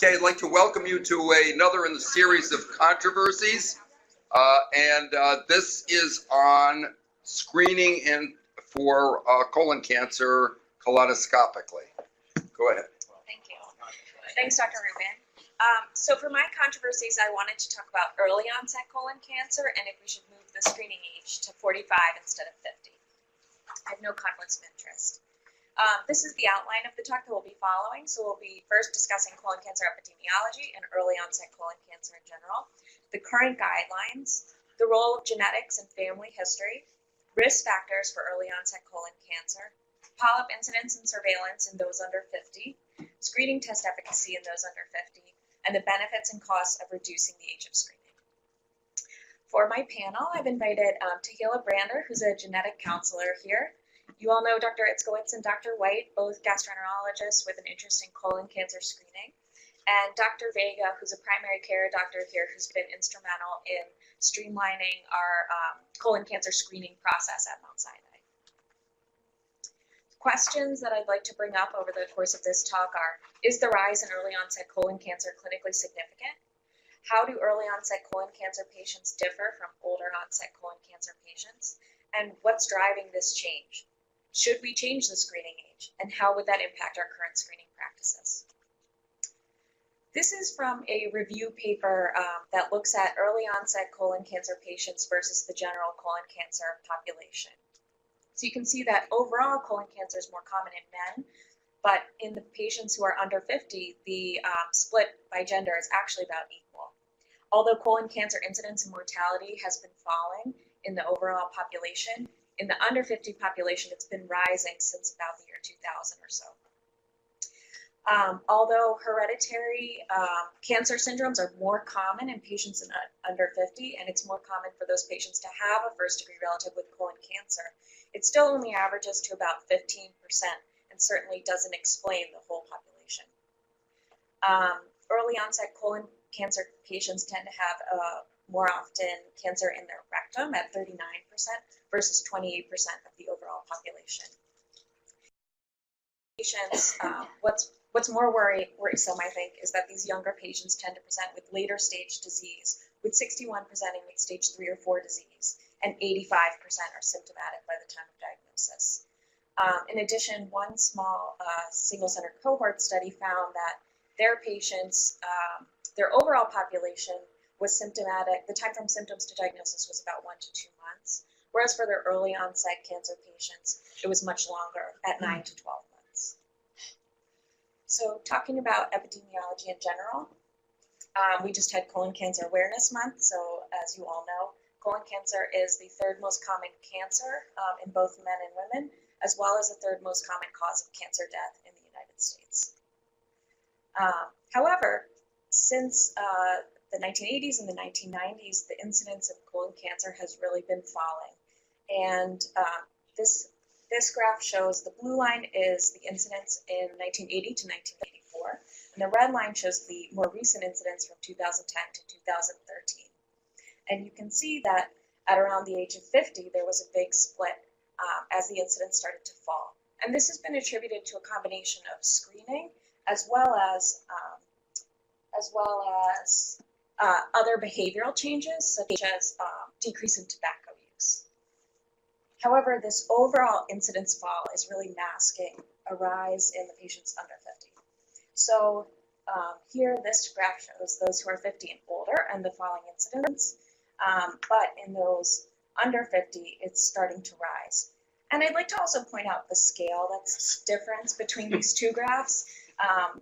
Okay, I'd like to welcome you to another in the series of controversies. This is on screening for colon cancer colonoscopically. Go ahead. Thank you. Thanks, Dr. Rubin. So for my controversies, I wanted to talk about early onset colon cancer and if we should move the screening age to 45 instead of 50. I have no conflicts of interest. This is the outline of the talk that we'll be following. So we'll be first discussing colon cancer epidemiology and early onset colon cancer in general, the current guidelines, the role of genetics and family history, risk factors for early onset colon cancer, polyp incidence and surveillance in those under 50, screening test efficacy in those under 50, and the benefits and costs of reducing the age of screening. For my panel, I've invited Sheila Brander, who's a genetic counselor here. You all know Dr. Itzkowitz and Dr. White, both gastroenterologists with an interest in colon cancer screening, and Dr. Vega, who's a primary care doctor here who's been instrumental in streamlining our colon cancer screening process at Mount Sinai. Questions that I'd like to bring up over the course of this talk are, is the rise in early onset colon cancer clinically significant? How do early onset colon cancer patients differ from older onset colon cancer patients? And what's driving this change? Should we change the screening age? And how would that impact our current screening practices? This is from a review paper that looks at early onset colon cancer patients versus the general colon cancer population. So you can see that overall colon cancer is more common in men, but in the patients who are under 50, the split by gender is actually about equal. Although colon cancer incidence and mortality has been falling in the overall population, in the under 50 population, it's been rising since about the year 2000 or so. Although hereditary cancer syndromes are more common in patients under 50, and it's more common for those patients to have a first-degree relative with colon cancer, it still only averages to about 15% and certainly doesn't explain the whole population. Early onset colon cancer patients tend to have more often cancer in their rectum at 39% versus 28% of the overall population. Patients, what's more worrisome, I think, is that these younger patients tend to present with later stage disease, with 61 presenting with stage 3 or 4 disease, and 85% are symptomatic by the time of diagnosis. In addition, one small single-center cohort study found that their patients, their overall population was symptomatic, the time from symptoms to diagnosis was about 1 to 2 months, whereas for their early onset cancer patients, it was much longer at 9 to 12 months. So talking about epidemiology in general, we just had Colon Cancer Awareness Month, so as you all know, colon cancer is the third most common cancer in both men and women, as well as the third most common cause of cancer death in the United States. However, since the 1980s and the 1990s, the incidence of colon cancer has really been falling. And this graph shows the blue line is the incidence in 1980 to 1984, and the red line shows the more recent incidence from 2010 to 2013. And you can see that at around the age of 50, there was a big split as the incidence started to fall. And this has been attributed to a combination of screening as well as other behavioral changes, such as decrease in tobacco use. However, this overall incidence fall is really masking a rise in the patients under 50. So here, this graph shows those who are 50 and older and the falling incidence, but in those under 50, it's starting to rise. And I'd like to also point out the scale that's difference between these two graphs.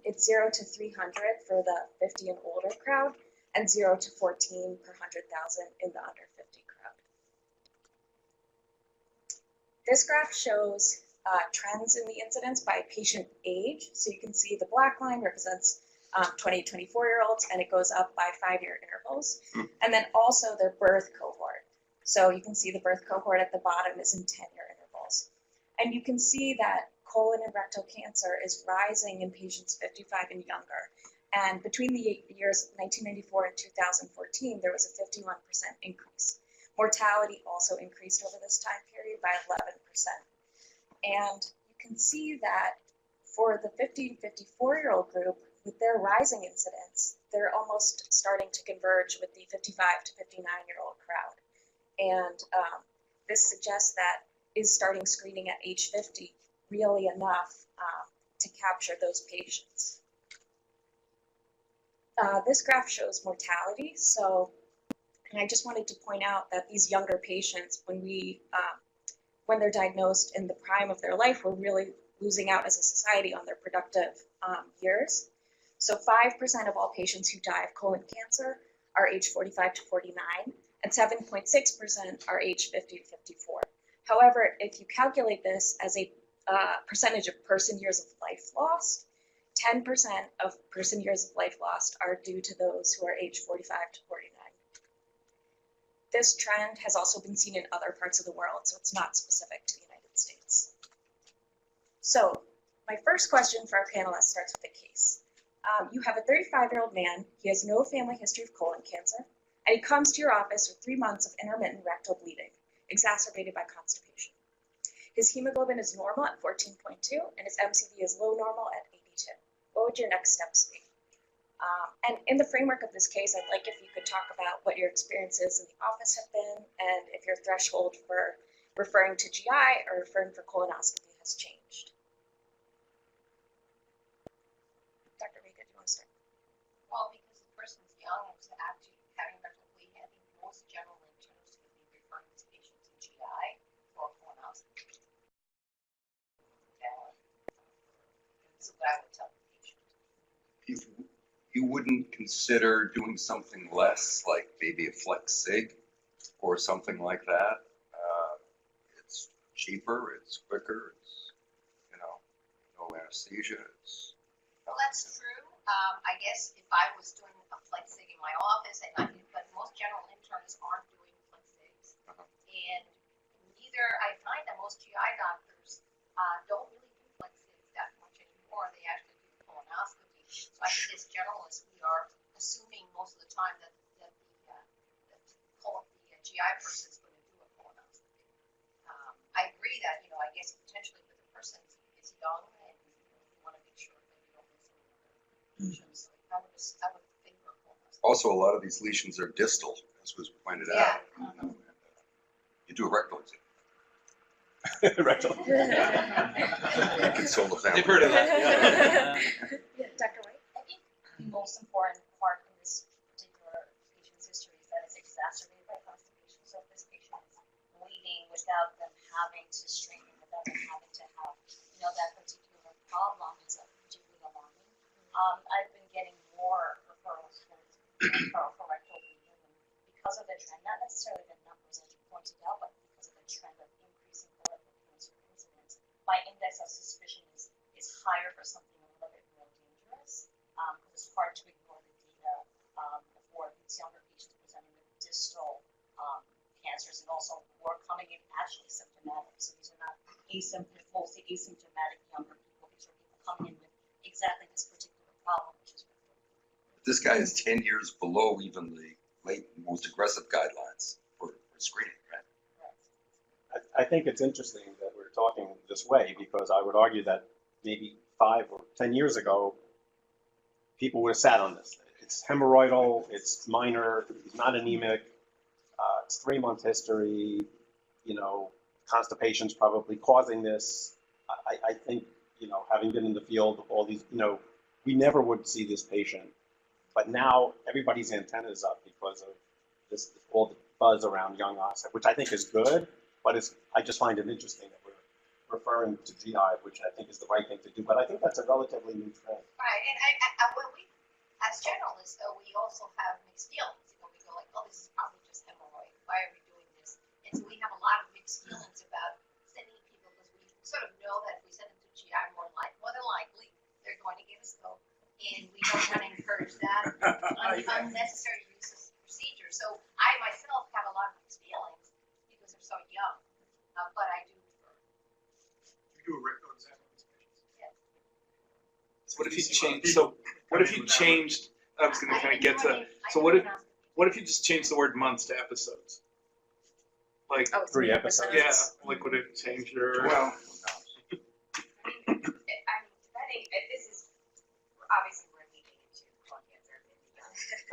It's 0 to 300 for the 50 and older crowd, and 0 to 14 per 100,000 in the under 50 crowd. This graph shows trends in the incidence by patient age. So you can see the black line represents 20 to 24-year-olds, and it goes up by 5-year intervals. And then also their birth cohort. So you can see the birth cohort at the bottom is in 10-year intervals. And you can see that colon and rectal cancer is rising in patients 55 and younger. And between the years 1994 and 2014, there was a 51% increase. Mortality also increased over this time period by 11%. And you can see that for the 50 to 54-year-old group, with their rising incidence, they're almost starting to converge with the 55 to 59-year-old crowd. And this suggests that is starting screening at age 50 really enough to capture those patients. This graph shows mortality. So, and I just wanted to point out that these younger patients, when they're diagnosed in the prime of their life, we're really losing out as a society on their productive years. So 5% of all patients who die of colon cancer are age 45 to 49, and 7.6% are age 50 to 54. However, if you calculate this as a percentage of person years of life lost, 10% of person years of life lost are due to those who are age 45 to 49. This trend has also been seen in other parts of the world, so it's not specific to the United States. So my first question for our panelists starts with a case. You have a 35-year-old man. He has no family history of colon cancer, and he comes to your office with 3 months of intermittent rectal bleeding, exacerbated by constipation. His hemoglobin is normal at 14.2, and his MCV is low normal at 82. What would your next steps be? And in the framework of this case, I'd like if you could talk about what your experiences in the office have been, and if your threshold for referring to GI or referring for colonoscopy has changed. Dr. Vega, do you want to start? Well, because the person's young and actually having rectal bleeding, I think most general internists would be referring to patients in GI for colonoscopy. So what I would tell the patient. You wouldn't consider doing something less, like maybe a flex sig or something like that. It's cheaper, it's quicker, it's, no anesthesia. Well, that's true. I guess if I was doing a flex sig in my office, but most general internists aren't doing flex sigs. And neither, I find that most GI doctors don't really do flex sigs that much anymore. They actually do colonoscopy. So I think as generalists, we are assuming most of the time that the GI person is going to do a colonoscopy. I agree that, I guess potentially with the person is young and you want to make sure that you don't miss any other lesions. So I would favor colonoscopy. Also, a lot of these lesions are distal, as was pointed out. You do a rectal exam. Rectal. Console the family. They've heard of that. Yeah, Dr. White? I think the most important part in this particular patient's history is that it's exacerbated by constipation. So if this patient is bleeding without them having to strain, without them having to have, that particular problem is particularly alarming. I've been getting more referrals for rectal bleeding, and because of the trend, not necessarily the numbers as you pointed out, but because of the trend of increasing colorectal cancer incidence, my index of suspicion is higher for something a little bit more dangerous, because it's hard to ignore the data for these younger patients presenting with distal cancers, and also who are coming in actually symptomatic. So these are not mostly asymptomatic younger people. These are people coming in with exactly this particular problem, which is rectal. This guy is 10 years below even the most aggressive guidelines for screening, right? I think it's interesting that we're talking this way, because I would argue that maybe 5 or 10 years ago, people would have sat on this. It's hemorrhoidal, it's minor, it's not anemic, it's 3-month history, constipation's probably causing this. I think, having been in the field, all these, we never would see this patient. But now everybody's antennas up because of this, all the buzz around young onset, which I think is good, but I just find it interesting that we're referring to GI, which I think is the right thing to do. But I think that's a relatively new trend. Right, and we, as generalists, though, we also have mixed feelings. We go like, oh, this is probably just hemorrhoid. Why are we doing this? And so we have a lot of mixed feelings about sending people, because we sort of know that if we send them to GI, more than likely, they're going to give us hope. And we don't want to encourage that unnecessary use of procedure. So I myself have a lot of mixed feelings because they're so young, but I do prefer. You do a rectal exam on these patients? Yeah. So what if you change? So what if you changed? I was going to kind of get to. So what if you just changed the word months to episodes? Like 3 episodes. Yeah, like would it change your? Well, I mean, depending, this is obviously we're in the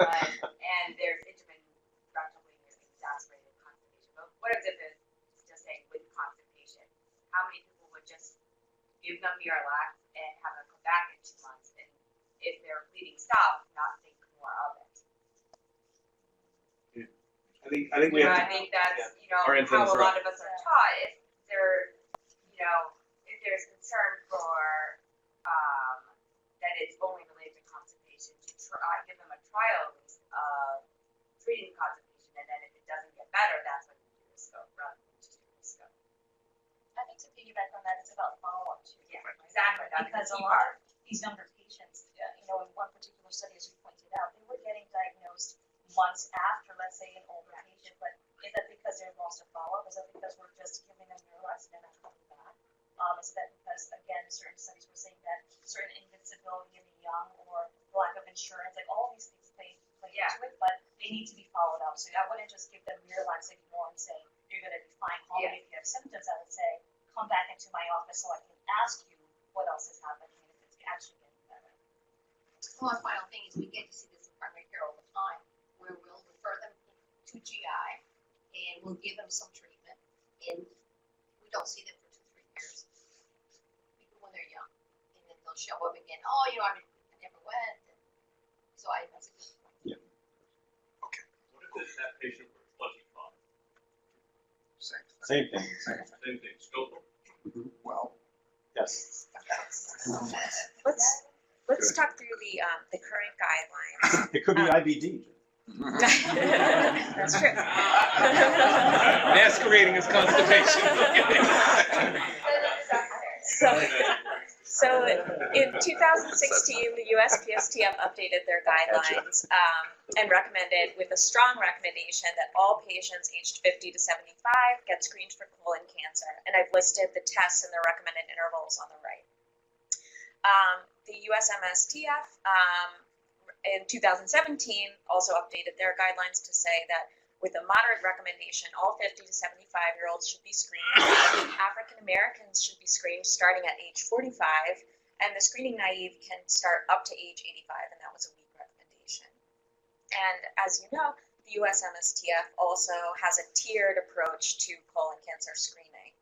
And there's intermittent rectal bleeding with exacerbated constipation. But what if it's just saying with constipation? How many people would just give them Miralax and have them come back in 2 months, and if their bleeding stops, not think more of it? I think we have I to, think that's, Our how antennas a are lot of us are taught. If there, if there's concern for, that it's only related to constipation, to give them a trial list of treating constipation, and then if it doesn't get better, that's when you do the scope, rather than just do the scope. I think to piggyback on that, it's about follow-up too. Yeah, exactly. That's Because the a key lot part. of these younger patients, in one particular study, as you pointed out, they were getting diagnosed months after, let's say, an older patient. But is that because they're lost to follow-up? Is that because we're just giving them Miralax and they're not coming back? Is that because, again, certain studies were saying that certain invincibility in the young or lack of insurance, like all these things play into it, but they need to be followed up. So I wouldn't just give them Miralax anymore and say, you're going to be fine. Call me if you have symptoms. I would say, come back into my office so I can ask you what else is happening and if it's actually getting better. One final thing is we get to see this in primary care all the time, where we'll refer them to GI and we'll give them some treatment, and we don't see them for 2-3 years. People when they're young, and then they'll show up again. Oh, I never went. And so that's a good point. What if that patient were 25? Same thing. Same thing, scope. Well, Yes. Let's talk through the current guidelines. It could be IBD. That's true. masquerading as constipation. So in 2016, the USPSTF updated their guidelines and recommended, with a strong recommendation, that all patients aged 50 to 75 get screened for colon cancer. And I've listed the tests and the recommended intervals on the right. The USMSTF in 2017 also updated their guidelines to say that with a moderate recommendation, all 50 to 75-year-olds should be screened. African Americans should be screened starting at age 45, and the screening naive can start up to age 85, and that was a weak recommendation. And as you know, the USMSTF also has a tiered approach to colon cancer screening.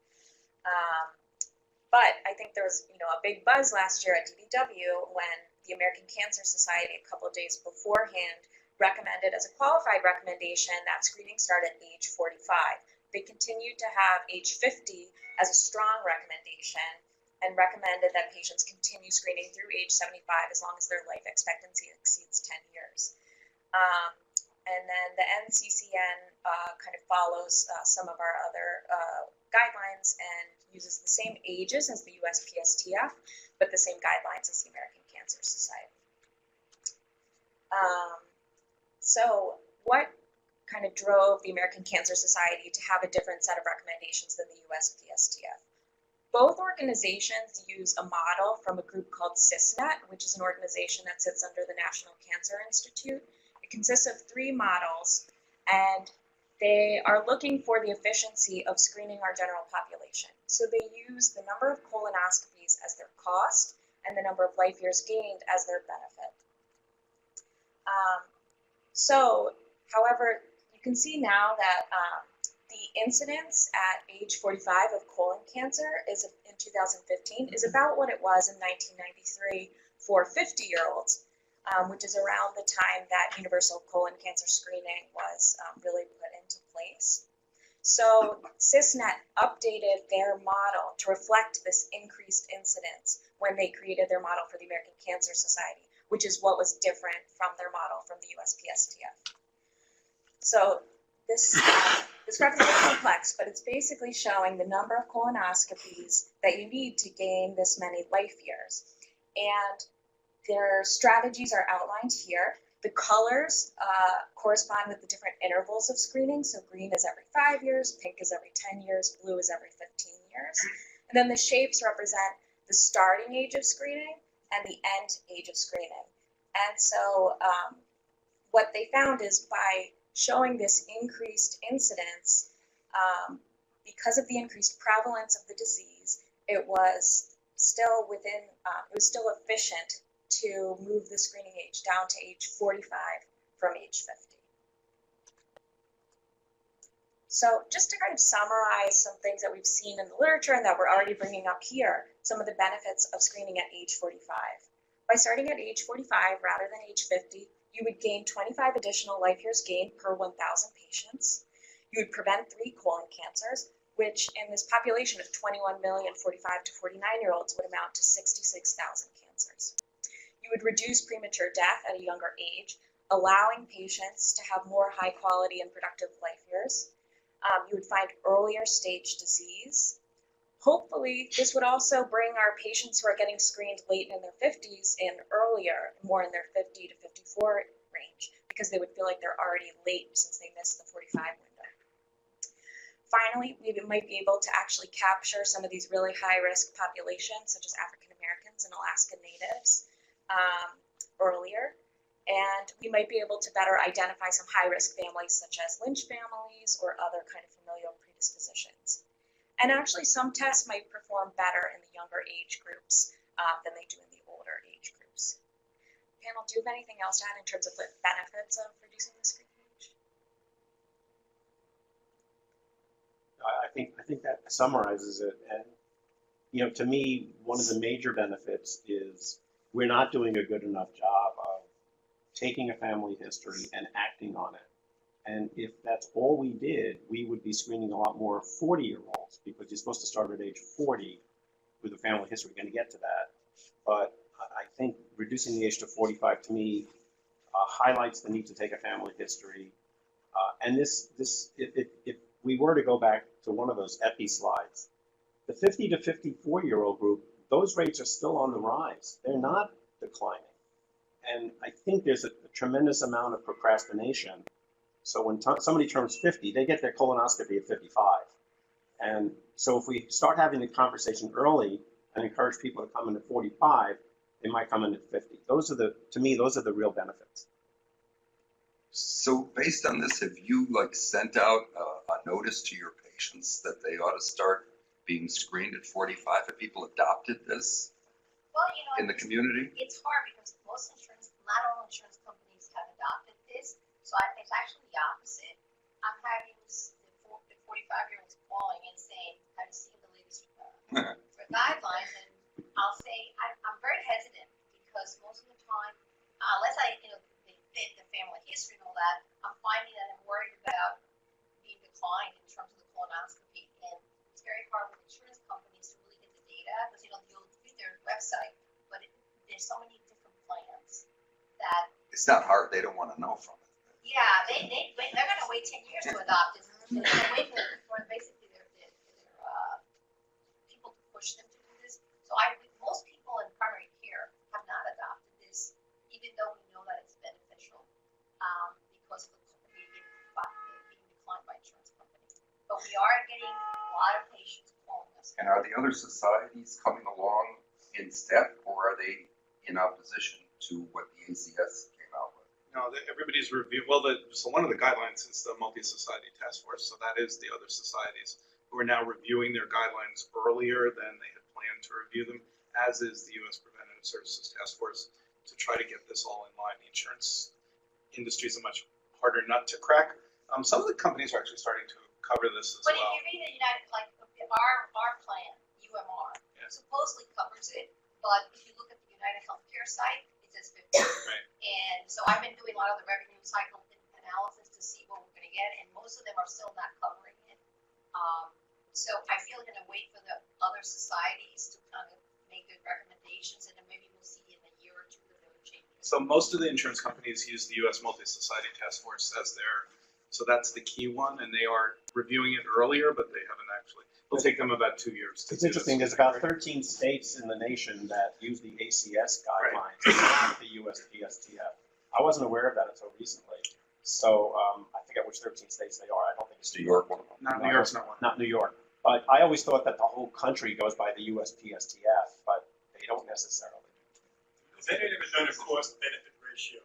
But I think there was, a big buzz last year at DDW when the American Cancer Society, a couple of days beforehand, recommended as a qualified recommendation that screening start at age 45. They continued to have age 50 as a strong recommendation and recommended that patients continue screening through age 75 as long as their life expectancy exceeds 10 years. And then the NCCN kind of follows some of our other guidelines and uses the same ages as the USPSTF, but the same guidelines as the American Cancer Society. So what kind of drove the American Cancer Society to have a different set of recommendations than the USPSTF? Both organizations use a model from a group called CISNET, which is an organization that sits under the National Cancer Institute. It consists of 3 models, and they are looking for the efficiency of screening our general population. So they use the number of colonoscopies as their cost and the number of life years gained as their benefit. However, you can see now that the incidence at age 45 of colon cancer is in 2015 is about what it was in 1993 for 50-year-olds, which is around the time that universal colon cancer screening was really put into place. So CISNET updated their model to reflect this increased incidence when they created their model for the American Cancer Society, which is what was different from their model from the USPSTF. So this graph is very complex, but it's basically showing the number of colonoscopies that you need to gain this many life years. And their strategies are outlined here. The colors correspond with the different intervals of screening. So green is every 5 years, pink is every 10 years, blue is every 15 years. And then the shapes represent the starting age of screening and the end age of screening. And so what they found is by showing this increased incidence, because of the increased prevalence of the disease, it was still efficient to move the screening age down to age 45 from age 50. So just to kind of summarize some things that we've seen in the literature and that we're already bringing up here, some of the benefits of screening at age 45. By starting at age 45 rather than age 50, you would gain 25 additional life years gained per 1,000 patients. You would prevent 3 colon cancers, which in this population of 21 million 45 to 49-year-olds would amount to 66,000 cancers. You would reduce premature death at a younger age, allowing patients to have more high quality and productive life years. You would find earlier stage disease. Hopefully, this would also bring our patients who are getting screened late in their 50s and earlier, more in their 50 to 54 range, because they would feel like they're already late since they missed the 45 window. Finally, we might be able to actually capture some of these really high-risk populations, such as African Americans and Alaska Natives, earlier. And we might be able to better identify some high-risk families, such as Lynch families or other kind of familial predispositions. And actually, some tests might perform better in the younger age groups than they do in the older age groups. Panel, do you have anything else to add in terms of the benefits of reducing the screening age? I think that summarizes it. And you know, to me, one of the major benefits is we're not doing a good enough job of taking a family history and acting on it. And if that's all we did, we would be screening a lot more 40-year-olds, because you're supposed to start at age 40 with a family history. We're going to get to that. But I think reducing the age to 45 to me highlights the need to take a family history. And if we were to go back to one of those epi slides, the 50 to 54-year-old group, those rates are still on the rise. They're not declining. And I think there's a tremendous amount of procrastination. So when somebody turns 50, they get their colonoscopy at 55. And so if we start having the conversation early and encourage people to come in at 45, they might come in at 50. To me, those are the real benefits. So based on this, have you sent out a notice to your patients that they ought to start being screened at 45? Have people adopted this Well, in the community? it's hard because not all insurance companies have adopted this. So it's actually the opposite. I'm having the 45-year-olds calling and saying, have you seen the latest guidelines? And I'll say, I'm very hesitant because most of the time, unless they fit the family history and all that, I'm finding that I'm worried about being declined in terms of the colonoscopy. And it's very hard with insurance companies to really get the data because, you'll read their website, but there's so many different plans that. It's not hard. They don't want to know from it. Yeah, they're going to wait 10 years to adopt it. They're going to wait for basically their people to push them to do this. So most people in primary care have not adopted this, even though we know that it's beneficial because of being declined by insurance companies. But we are getting a lot of patients calling us. And are the other societies coming along in step, or are they in opposition to what the ACS came out with? No, everybody's reviewing. Well, so one of the guidelines is the Multi-Society Task Force. So that is the other societies who are now reviewing their guidelines earlier than they had planned to review them, as is the U.S. Preventative Services Task Force, to try to get this all in line. The insurance industry is a much harder nut to crack. Some of the companies are actually starting to cover this as But well. if you read the United, our plan, UMR, supposedly covers it, but if you look at the United Healthcare site, it says 50. Right. And so I've been doing a lot of the revenue cycle analysis to see what we're going to get, and most of them are still not covering it. So I feel we're going to wait for the other societies to kind of make good recommendations, and then maybe we'll see in a year or two that they'll change. So most of the insurance companies use the U.S. Multi-Society Task Force as their, so that's the key one, and they are reviewing it earlier, but they haven't actually. It'll take them about 2 years. It's interesting. There's about 13 states in the nation that use the ACS guidelines, not the USPSTF. I wasn't aware of that until recently. So I forget which 13 states they are. I don't think it's New York. Not New York's not one. Not New York. But I always thought that the whole country goes by the USPSTF, but they don't necessarily. Has any of it done a cost-benefit ratio?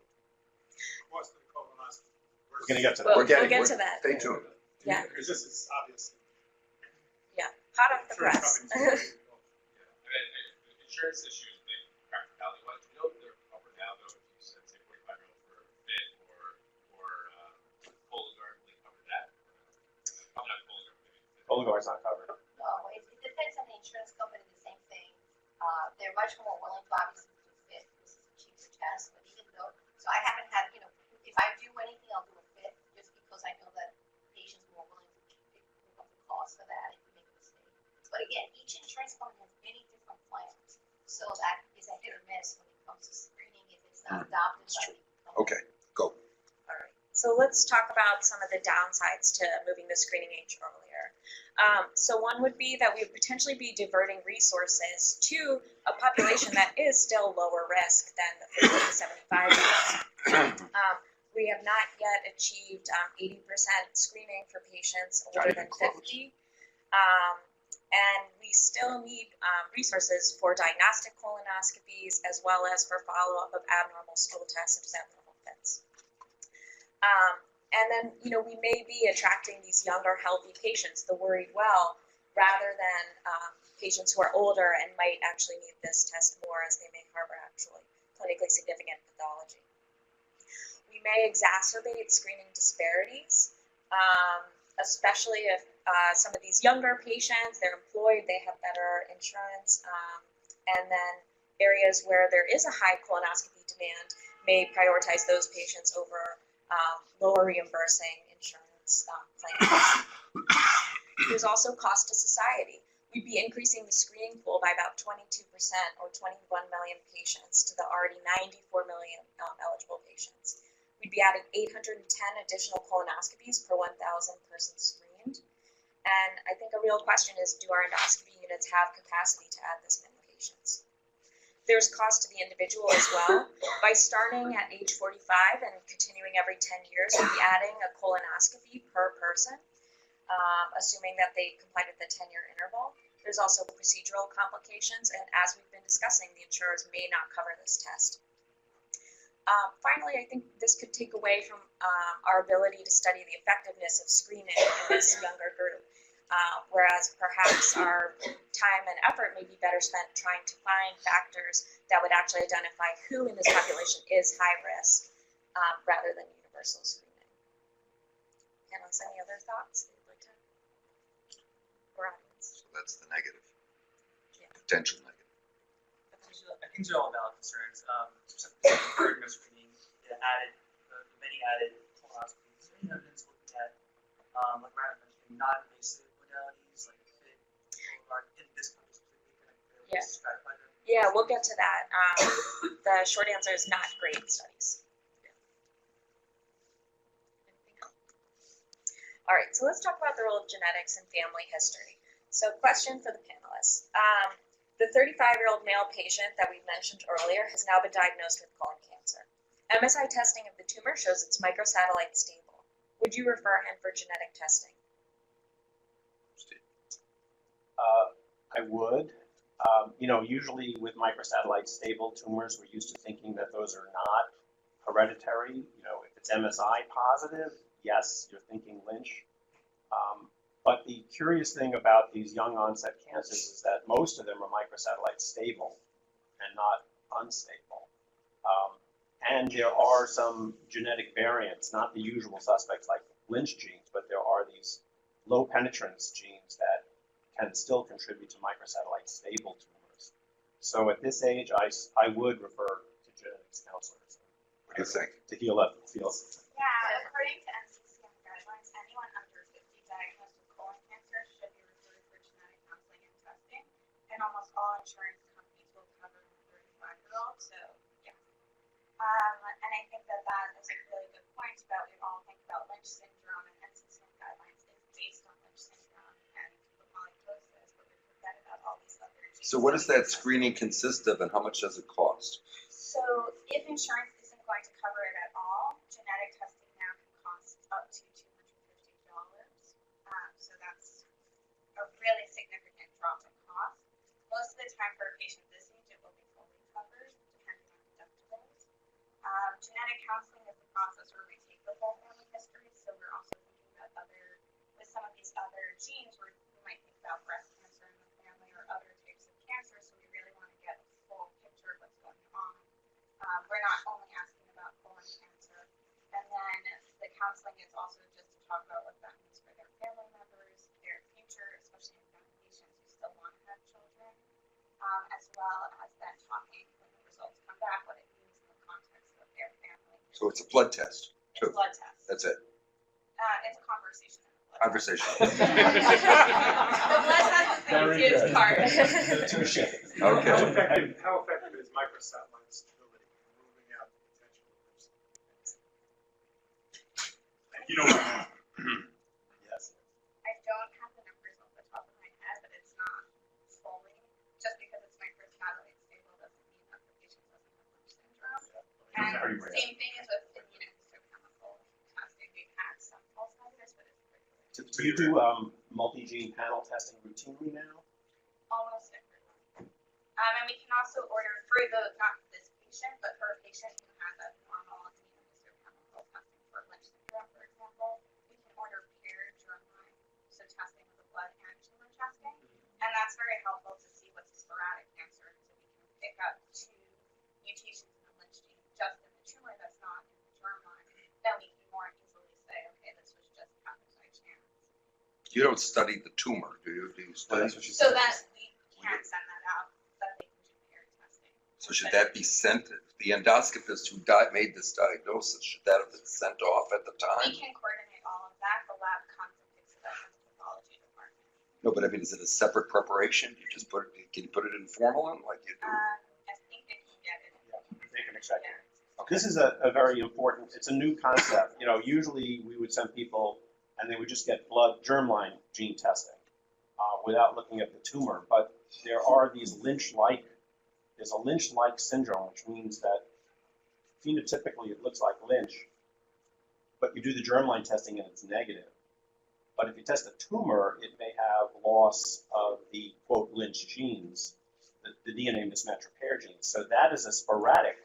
Cost of the colonoscopy. We're going to get to that. We'll get to that. Stay tuned. Yeah. Because this is obviously. Hot off the press. Insurance issue is big practicality. What do you know if they're covered now, though, if you said, say, 45-year-old for a fit or guard's not covered. No, it depends on the insurance company, the same thing. They're much more willing to obviously do fit. This is a cheaper test, but even though, so I haven't had, if I do anything, I'll do a fit just because I know that patients are more willing to pick up the cost for that if you make a mistake. But again, each insurance company has many different plans, so that is a hit or miss when it comes to screening if it's not adopted by the company. Okay, go. All right. So let's talk about some of the downsides to moving the screening age earlier. So one would be that we would potentially be diverting resources to a population that is still lower risk than the 50 to 75 year olds. We have not yet achieved 80% screening for patients older than 50. And we still need resources for diagnostic colonoscopies as well as for follow-up of abnormal stool tests such as abnormal fits. And then, we may be attracting these younger, healthy patients, the worried well, rather than patients who are older and might actually need this test more as they may harbor actually clinically significant pathology. We may exacerbate screening disparities, especially if some of these younger patients, they're employed, they have better insurance, and then areas where there is a high colonoscopy demand may prioritize those patients over lower reimbursing insurance plans. There's also cost to society. We'd be increasing the screening pool by about 22% or 21 million patients to the already 94 million eligible patients. We'd be adding 810 additional colonoscopies per 1,000 persons screened. And I think a real question is, do our endoscopy units have capacity to add this many patients? There's cost to the individual as well. By starting at age 45 and continuing every 10 years, we'll be adding a colonoscopy per person, assuming that they complied with the 10-year interval. There's also procedural complications, and as we've been discussing, the insurers may not cover this test. Finally, I think this could take away from our ability to study the effectiveness of screening in this younger group. Whereas perhaps our time and effort may be better spent trying to find factors that would actually identify who in this population is high risk rather than universal screening. Panelists, any other thoughts that you'd like to? Or audience? So that's the negative, potential negative. I think these are all valid concerns. Burden of screening, the many added colonoscopies. Any evidence looking at, like Ryan mentioned, non-invasive modalities like FIT, Cologuard, in this country specifically, kind of stratify them? Yeah, we'll get to that. The short answer is not great studies. Anything else? All right, so let's talk about the role of genetics and family history. So question for the panelists. The 35-year-old male patient that we mentioned earlier has now been diagnosed with colon cancer. MSI testing of the tumor shows it's microsatellite stable. Would you refer him for genetic testing? I would. Usually with microsatellite stable tumors, we're used to thinking that those are not hereditary. If it's MSI positive, yes, you're thinking Lynch. But the curious thing about these young onset cancers is that most of them are microsatellite stable and not unstable. And there are some genetic variants, not the usual suspects like Lynch genes, but there are these low penetrance genes that can still contribute to microsatellite stable tumors. So at this age, I would refer to genetics counselors. What do you think? To heal up the fields. Yeah, according to NCCN guidelines, anyone under 50 diagnosed with colon cancer should be referred for genetic counseling and testing, and almost all insurance companies will cover the 35-year-old, so yeah. And I think that is a really good point about we all think about Lynch syndrome, and NCCN guidelines is based on Lynch syndrome and polyposis, but we forget about all these other genes. So what does that screening consist of, and how much does it cost? So if insurance isn't going to cover it at all, genetic testing now can cost up to $250. So that's a really significant drop in cost. Most of the time for a patient this age, it will be fully covered, depending on deductibles. Genetic counseling is the process where we take the whole family history, so we're also thinking about with some of these other genes, where we might think about breast cancer in the family or other types of cancer, so we really want to get a full picture of what's going on. We're not only asking about colon cancer. And then the counseling is also just to talk about what that means for their family members, their future as well as then talking when the results come back, what it means in the context of their family. So it's a blood test, It's a too. blood test. That's it. It's a conversation. in a blood test. Conversation. The blood test is the Very easiest good. part. Touche. Okay. How effective is microsatellite stability for ruling out the potential of this? You know what? Yes. I don't have the numbers off the top of my head, but it's not fully. Just because it's microsatellite stable doesn't mean that the patient doesn't have Lynch syndrome. Very And rare. same thing as with immunohistochemical testing. We've had some false negatives, but it's pretty rare. Do you do multi-gene panel testing routinely now? Almost everyone. And we can also order for not this patient, but for a patient who has a normal immunohistochemical testing for Lynch syndrome, for example, we can order paired germline, so testing with the blood and tumor testing. And that's very helpful to see what's a sporadic cancer, so we can pick up 2 mutations in the Lynch gene just in the tumor that's not in the germline. Then we can more easily say, okay, this was just happened by chance. You don't study the tumor, do you? Do you study? That's what she So said. that we can send that out, that they can do paired testing. So should that be sent, the endoscopist who made this diagnosis, should that have been sent off at the We time? can coordinate all of that. The lab comes and picks it up in the pathology department. No, but I mean, is it a separate preparation? You just put it, can you put it in formalin like you do? I think they can get it. They can expect it. Yeah. This is a very important, it's a new concept. You know, usually we would send people and they would just get blood germline gene testing without looking at the tumor. But there are these there's a Lynch-like syndrome, which means that phenotypically it looks like Lynch, but you do the germline testing and it's negative. But if you test a tumor, it may have loss of the, quote, Lynch genes, the DNA mismatch repair genes. So that is a sporadic,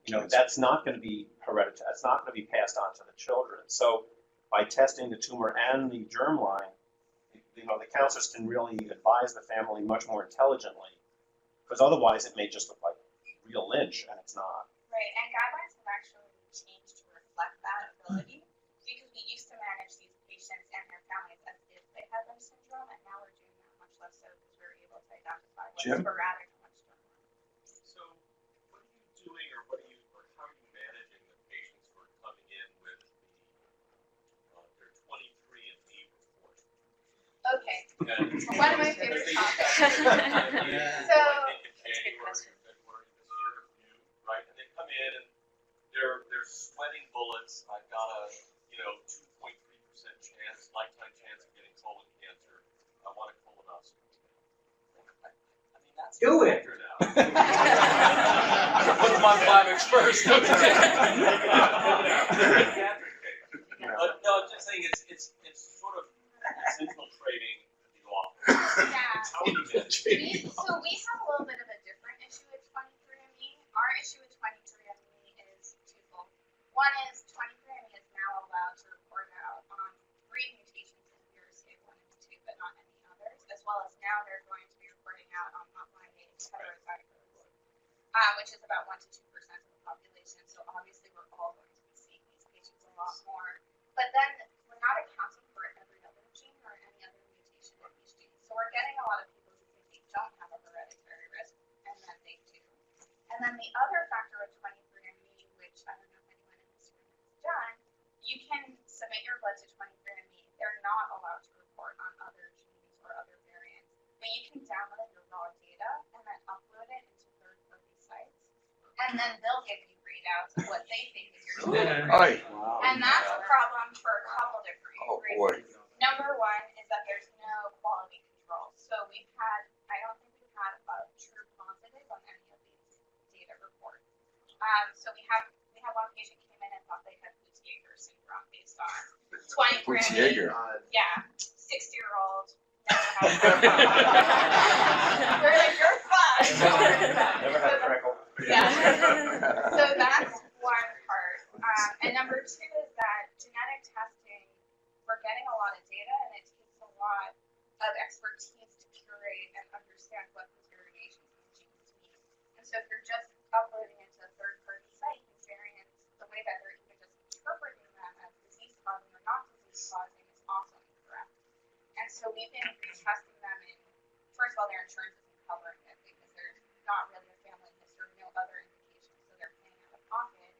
you know, that's not going to be hereditary, that's not going to be passed on to the children. So by testing the tumor and the germline, you know, the counselors can really advise the family much more intelligently, because otherwise it may just look like real Lynch, and it's not. Right, and guidelines have actually changed to reflect that ability, because we used to manage these patients and their families as if they had Lynch syndrome, and now we're doing that much less so because we're able to identify what's Jim? sporadic and what's germline. So what are you doing, or how are you managing the patients who are coming in with their 23andMe report? Okay, And one of my favorite topics. So, January, February this year, right? And they come in and they're sweating bullets. I've got a 2.3% chance, lifetime chance of getting colon cancer. I want a colonoscopy. I mean, that's Do it. now. Put them on 5X first. But no, I'm just saying it's sort of infiltrating the office. Yeah. How are you managing? We have a little bit of a different issue with 23andMe. Our issue with 23andMe is twofold. One is 23andMe is now allowed to report out on 3 mutations in BRCA1 and 2, but not any others, as well as now they're going to be reporting out on upline-age heterozygous, which is about 1 to 2% of the population. So obviously we're all going to be seeing these patients a lot more. But then we're not accounting for every other gene or any other mutation in these genes. So we're getting a lot of people who think they don't have a hereditary risk, and then they do. And then the other factor of 23andMe, which I don't know if anyone in this room has done, you can submit your blood to 23andMe. They're not allowed to report on other genes or other variants, but you can download your raw data and then upload it into third-party sites, and then they'll give you readouts of what they think is your genetic risk. Aye. Wow. And that's a problem for a couple different Oh, reasons. boy. Number one is that there's no quality control. So I don't think we've had a true positive on any of these data reports. So we have one patient came in and thought they had Rustgi syndrome based on 23andMe. Yeah, 60-year-old. We're like, you're fine. Never had a freckle. Yeah. So that's one part. And number 2 is that genetic testing, we're getting a lot of data, and it takes a lot of expertise to curate and understand what these variations in genes mean. And so if you're just uploading into a third-party site, these variants, the way that they're even just interpreting them as disease-causing or not disease-causing is also incorrect. And so we've been retesting them in, first of all their insurance isn't covering it because there's not really a family history, no other indications, so they're paying out of pocket.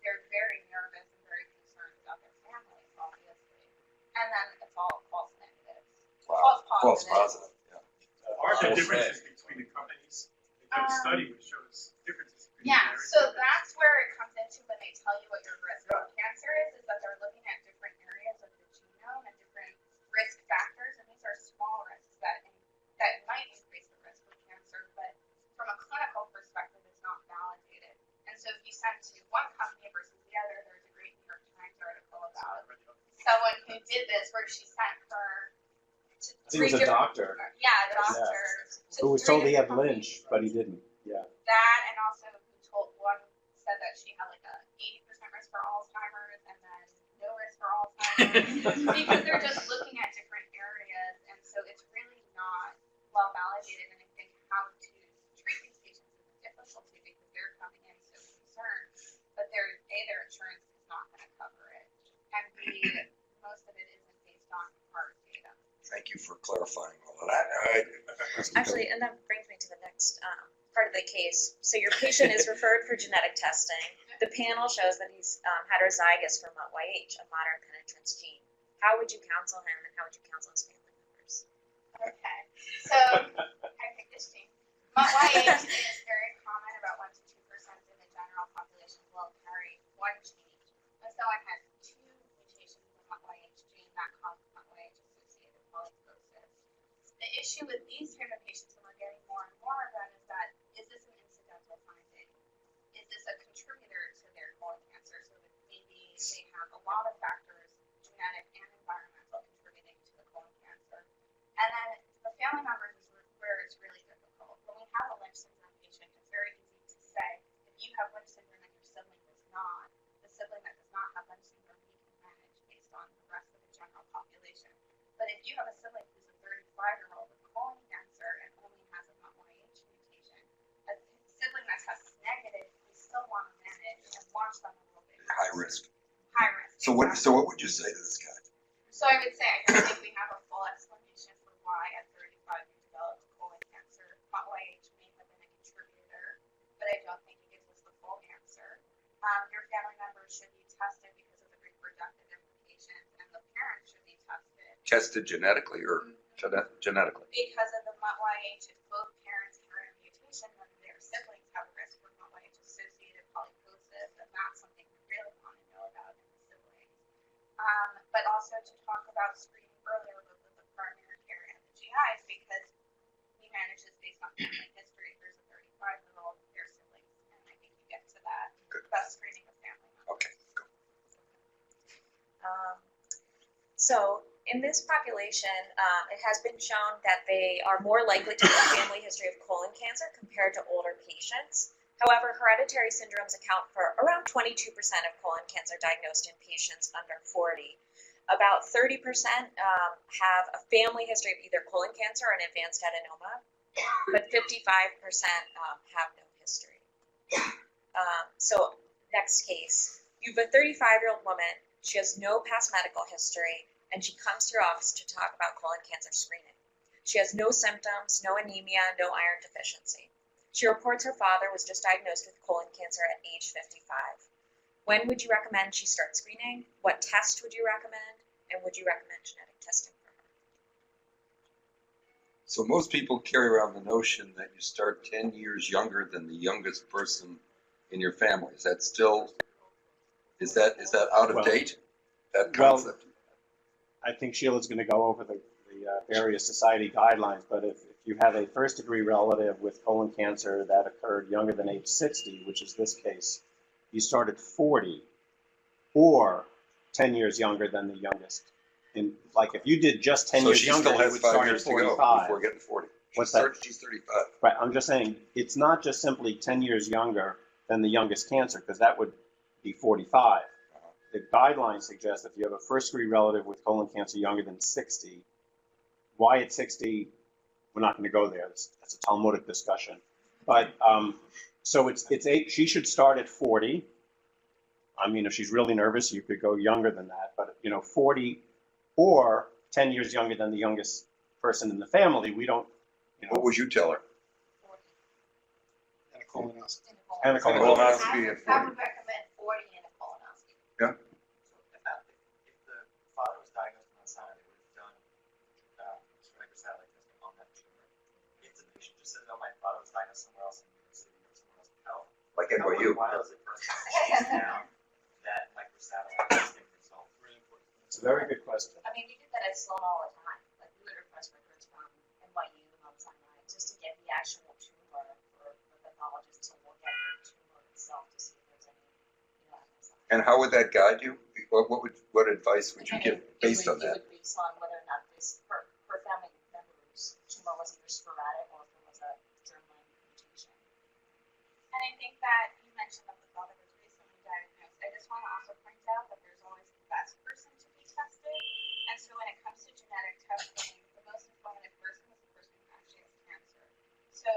They're very nervous and very concerned about their families, obviously. And then it's all false negatives. Wow. False False positives. positive. Are there differences between the companies? They did a study which shows differences between Yeah, the so areas. that's where it comes into when they tell you what your risk of cancer is that they're looking at different areas of the genome and different risk factors, and these are small risks that might increase the risk of cancer, but from a clinical perspective, it's not validated. And so if you send to one company versus the other, there's a great New York Times article about someone who did this where she sent her to I think it was a doctor Yeah, a doctor. to who was three told he had different Lynch, but he didn't. Yeah. That and also who told one said that she had like a 80% risk for Alzheimer's and then no risk for Alzheimer's because they're just looking at different areas, and so it's really not well validated. And I think how to treat these patients is a difficulty because they're coming in so concerned, but their insurance is not going to cover it, and most of it isn't based on hard data. Thank you for clarifying all of that. All right. Actually, and that brings me to the next part of the case. So your patient is referred for genetic testing. The panel shows that he's heterozygous for MUT1-YH, a moderate penetrance gene. How would you counsel him, and how would you counsel his family members? Okay, so I picked this gene. MUT1-YH is very common, about 1 to 2% in the general population will carry one gene. And so I had 2 mutations in the MUT1-YH gene that cause MUT1-YH associated polyposis. The issue with these type of patients, and we're getting more and more of them, is that is this an incidental finding? Is this a contributor to their colon cancer? So that maybe they have a lot of factors, genetic and environmental, contributing to the colon cancer. And then the family members is where it's really difficult. When we have a Lynch syndrome patient, it's very easy to say, if you have Lynch syndrome and your sibling does not, the sibling that does not have Lynch syndrome, we can manage based on the rest of the general population. But if you have a sibling who's a 35-year-old with colon cancer and only has a MUT1-YH mutation, a sibling that has negative, we still want to manage and watch them a little bit. High risk. High risk. So what would you say to this guy? So I would say I don't think we have a full explanation for why at 35 you developed colon cancer. MUT1-YH may have been a contributor, but I don't think it gives us the full answer. Your family members should be tested because of the reproductive implications, and the parents should be tested. Tested genetically or genetically? Because of the MUT1-YH, if both parents carry a mutation, then their siblings have a risk for MUT1-YH associated polyposis, and that's something we really want to know about in the siblings. But also to talk about screening earlier with the primary care and the GIs, because we manage this based on family history. If there's a 35-year-old with their siblings, and I think you get to that. Good. Best screening with family members. Okay, go. So in this population, it has been shown that they are more likely to have a family history of colon cancer compared to older patients. However, hereditary syndromes account for around 22% of colon cancer diagnosed in patients under 40. About 30% have a family history of either colon cancer or an advanced adenoma, but 55% have no history. So next case, you have a 35-year-old woman. She has no past medical history, and she comes to your office to talk about colon cancer screening. She has no symptoms, no anemia, no iron deficiency. She reports her father was just diagnosed with colon cancer at age 55. When would you recommend she start screening? What test would you recommend? And would you recommend genetic testing for her? So most people carry around the notion that you start 10 years younger than the youngest person in your family. Is that still, is that out of date? That concept? I think Sheila's going to go over the various society guidelines, but if you have a first-degree relative with colon cancer that occurred younger than age 60, which is this case, you start at 40 or 10 years younger than the youngest. And like if you did just 10 years younger, you would start at 45. Before getting 40. What's that? She's 35. Right, I'm just saying, it's not just simply 10 years younger than the youngest cancer, because that would be 45. The guidelines suggest if you have a first-degree relative with colon cancer younger than 60, why at 60, we're not going to go there. That's a Talmudic discussion. But so it's she should start at 40. I mean, if she's really nervous, you could go younger than that. But 40 or 10 years younger than the youngest person in the family. We don't You What know, would you tell her? And a colonoscopy. and a Colonoscopy colonoscopy. at I 40. would recommend 40 and a colonoscopy. So if the father was diagnosed on that side, they would have done microsatellite testing on that tumor. If the patient just said, "No, my father was diagnosed somewhere else in New York City or somewhere else in California," Like how NYU. worthwhile is it for us to chase down that microsatellite testing result? Really important. It's a very good question. I mean, we did that at Sloan all the time, like we would request records from NYU and Mount Sinai just to get the actual tumor for the pathologist to look at the tumor itself to see if there's any, MSI. And how would that guide you? What advice would you give based on that? It would be based on whether or not this, per family member's tumor was either sporadic or if it was a germline mutation. And I think that you mentioned that the father was recently diagnosed. I just want to also point out that there's always the best person to be tested. And so when it comes to genetic testing, the most informative person is the person who actually has cancer. So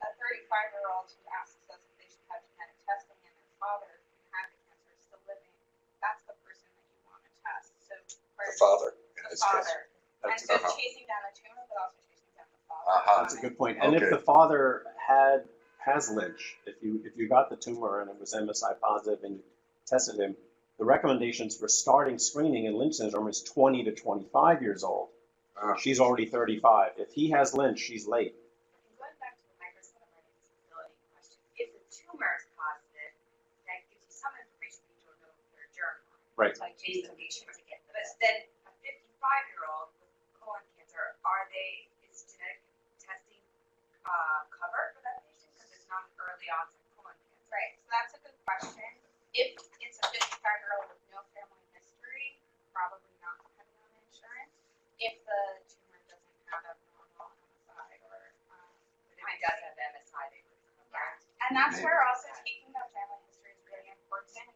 a 35-year-old who asks us if they should have genetic testing and their father who had the cancer is still living, that's the person that you want to test. So The father, in the this case. father. And That's, so Uh-huh. chasing down the tumor, but also chasing down the father. that's a good point. And if Okay. the father has Lynch, if you got the tumor and it was MSI positive and you tested him, the recommendations for starting screening in Lynch syndrome is 20 to 25 years old. Ah. She's already 35. If he has Lynch, she's late. And going back to the microsatellite disability question, if the tumor is positive, that gives you some information you don't know if they're germline. Right. So I chase the patient to get, but then a 55-year-old with colon cancer, is genetic testing covered for that patient because it's not an early onset colon cancer? Right, so that's a good question. If it's a 55-year-old with no family history, probably not depending on insurance. If the tumor doesn't have abnormal MSI or, But if it does have MSI, they would cover yeah. it. And that's where also taking that family history is really important.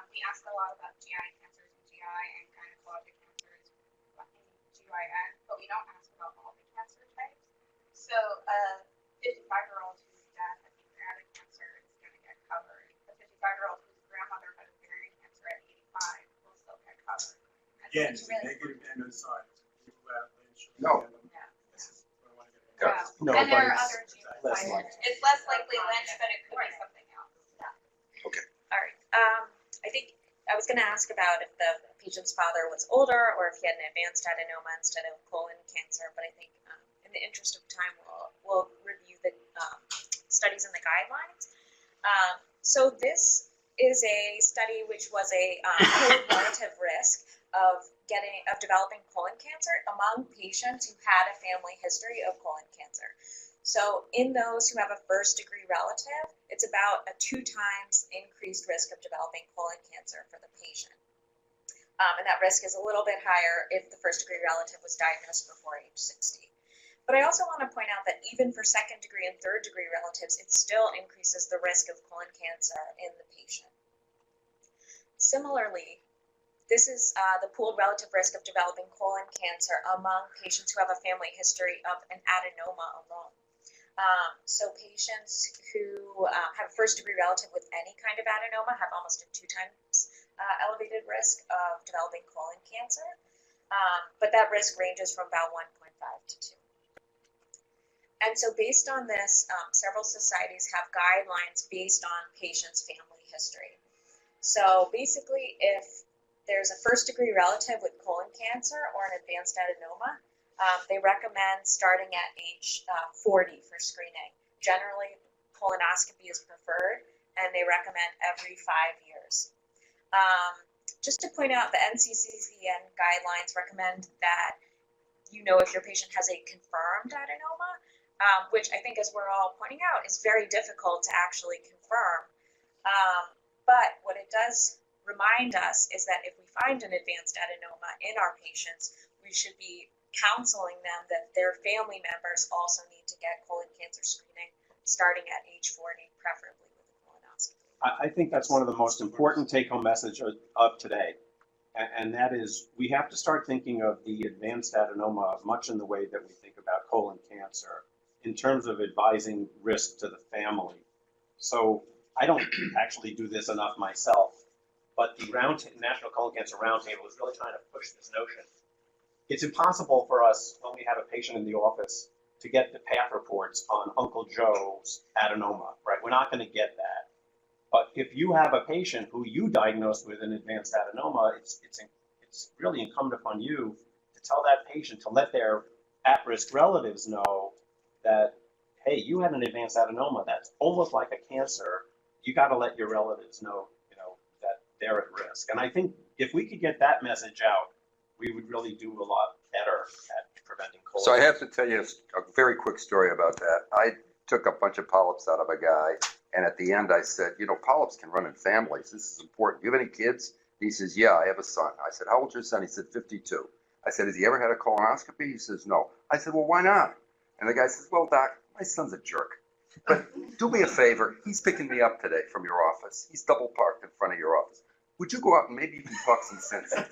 We ask a lot about GI cancers and GI and gynecologic cancers in GYN, but we don't ask about all the cancer types. So a 55-year-old whose dad had pancreatic cancer is going to get covered. A 55-year-old whose grandmother had ovarian cancer at 85 will still get covered. And so Again, it's it's really negative MSI. People that have Lynch. No. Yeah. This is what I want to get. Yeah. No, and there but are it's other genes. less like- likely. It's less likely Lynch, but it could be something else. All right. I think I was going to ask about if the patient's father was older or if he had an advanced adenoma instead of colon cancer, but I think in the interest of time, we'll review the studies and the guidelines. So this is a study which was a pooled relative risk of developing colon cancer among patients who had a family history of colon cancer. So in those who have a first-degree relative, it's about a 2 times increased risk of developing colon cancer for the patient. And that risk is a little bit higher if the first-degree relative was diagnosed before age 60. But I also want to point out that even for second-degree and third-degree relatives, it still increases the risk of colon cancer in the patient. Similarly, this is the pooled relative risk of developing colon cancer among patients who have a family history of an adenoma alone. So patients who have a first-degree relative with any kind of adenoma have almost a 2 times elevated risk of developing colon cancer, but that risk ranges from about 1.5 to 2. And so based on this, several societies have guidelines based on patients' family history. So basically, if there's a first-degree relative with colon cancer or an advanced adenoma, they recommend starting at age 40 for screening. Generally, colonoscopy is preferred, and they recommend every 5 years. Just to point out, the NCCN guidelines recommend that you know if your patient has a confirmed adenoma, which I think, as we're all pointing out, is very difficult to actually confirm. But what it does remind us is that if we find an advanced adenoma in our patients, we should be counseling them that their family members also need to get colon cancer screening starting at age 40, preferably with a colonoscopy. I think that's one of the most important take-home messages of today. And that is, we have to start thinking of the advanced adenoma much in the way that we think about colon cancer in terms of advising risk to the family. So I don't actually do this enough myself, but the National Colon Cancer Roundtable is really trying to push this notion. It's impossible for us, when we have a patient in the office, to get the path reports on Uncle Joe's adenoma, right? We're not going to get that. But if you have a patient who you diagnosed with an advanced adenoma, it's really incumbent upon you to tell that patient to let their at-risk relatives know that, hey, you had an advanced adenoma that's almost like a cancer. You got to let your relatives know, that they're at risk. And I think if we could get that message out, we would really do a lot better at preventing colon. So I have to tell you a very quick story about that. I took a bunch of polyps out of a guy, and at the end I said, polyps can run in families. This is important. Do you have any kids? He says, yeah, I have a son. I said, how old's your son? He said, 52. I said, has he ever had a colonoscopy? He says, no. I said, well, why not? And the guy says, well, doc, my son's a jerk. But do me a favor. He's picking me up today from your office. He's double parked in front of your office. Would you go out and maybe you can talk some sense into him?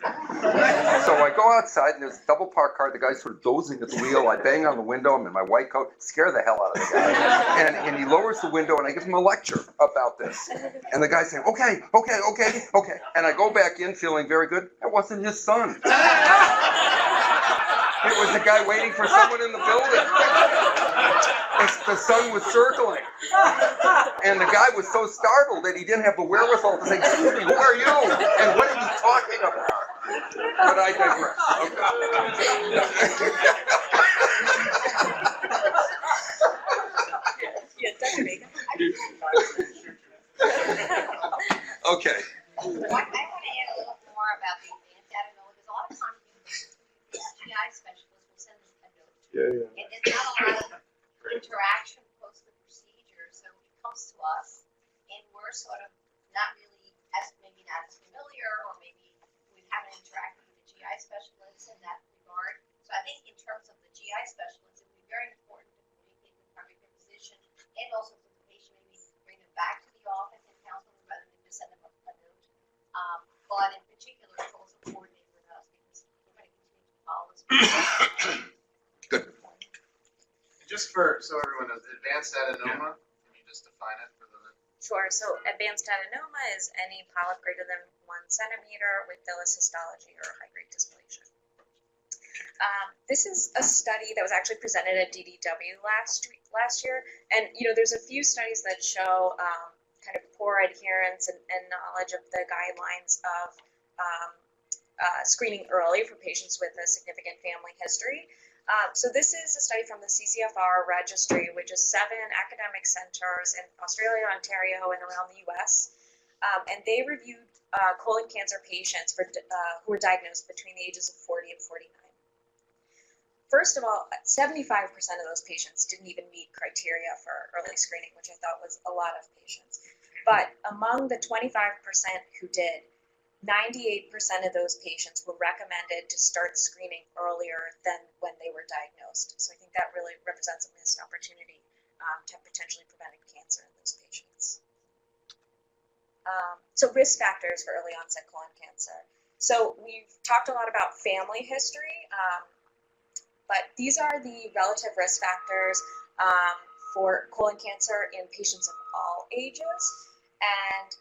So I go outside and there's a double parked car. The guy's sort of dozing at the wheel. I bang on the window. I'm in my white coat. Scare the hell out of the guy. And he lowers the window and I give him a lecture about this. And the guy's saying, okay. And I go back in feeling very good. It wasn't his son. It was the guy waiting for someone in the building. The sun was circling. And the guy was so startled that he didn't have the wherewithal to say, excuse me, who are you? And what are you talking about? But I digress. Okay. I want to add a little more about the advanced adenoma, because a lot of times the GI specialist will send us a note. Yeah. And there's not a lot of interaction post the procedure, so he comes to us, and we're sort of not really maybe not as familiar, or maybe we haven't interacted with the GI specialists in that regard. So I think in terms of the GI specialists, it would be very important to communicate with the primary care physician, and also for the patient, maybe bring them back to the office and counsel them rather than just send them a note. But in particular, to also coordinate with us, because we're going to continue to follow this. Good. Just so everyone knows, advanced adenoma, can you just define it for the... Sure. So advanced adenoma is any polyp greater than 1 centimeter with villus histology or high-grade dysplasia. This is a study that was actually presented at DDW last year, and there's a few studies that show kind of poor adherence and knowledge of the guidelines of screening early for patients with a significant family history. So this is a study from the CCFR registry, which is 7 academic centers in Australia, Ontario, and around the U.S. And they reviewed colon cancer patients who were diagnosed between the ages of 40 and 49. First of all, 75% of those patients didn't even meet criteria for early screening, which I thought was a lot of patients. But among the 25% who did, 98% of those patients were recommended to start screening earlier than when they were diagnosed. So I think that really represents a missed opportunity to potentially prevent cancer in those patients. So risk factors for early onset colon cancer. So we've talked a lot about family history, but these are the relative risk factors for colon cancer in patients of all ages. And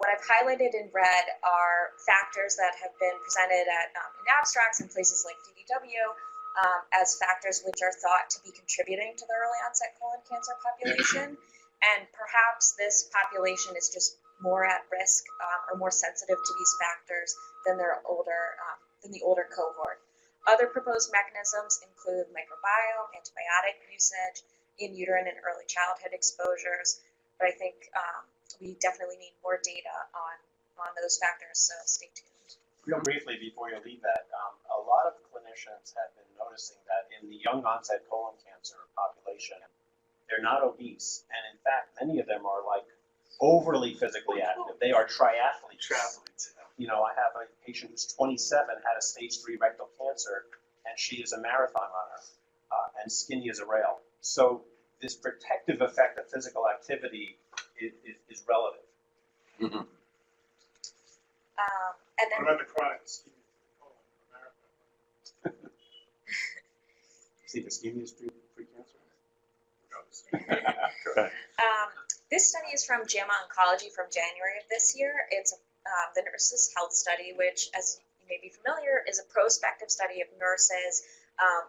what I've highlighted in red are factors that have been presented in abstracts in places like DDW as factors which are thought to be contributing to the early onset colon cancer population. And perhaps this population is just more at risk or more sensitive to these factors than the older cohort. Other proposed mechanisms include microbiome, antibiotic usage, in uterine and early childhood exposures, but I think we definitely need more data on those factors, so stay tuned. Real briefly, before you leave that, a lot of clinicians have been noticing that in the young onset colon cancer population, they're not obese, and in fact, many of them are like overly physically active. They are triathletes. I have a patient who's 27, had a stage 3 rectal cancer, and she is a marathon runner and skinny as a rail. So this protective effect of physical activity is relative. Mm-hmm. And then, what about the chronic ischemia? See, the ischemia is pre-cancer? This study is from JAMA Oncology from January of this year. It's the Nurses' Health Study, which, as you may be familiar, is a prospective study of nurses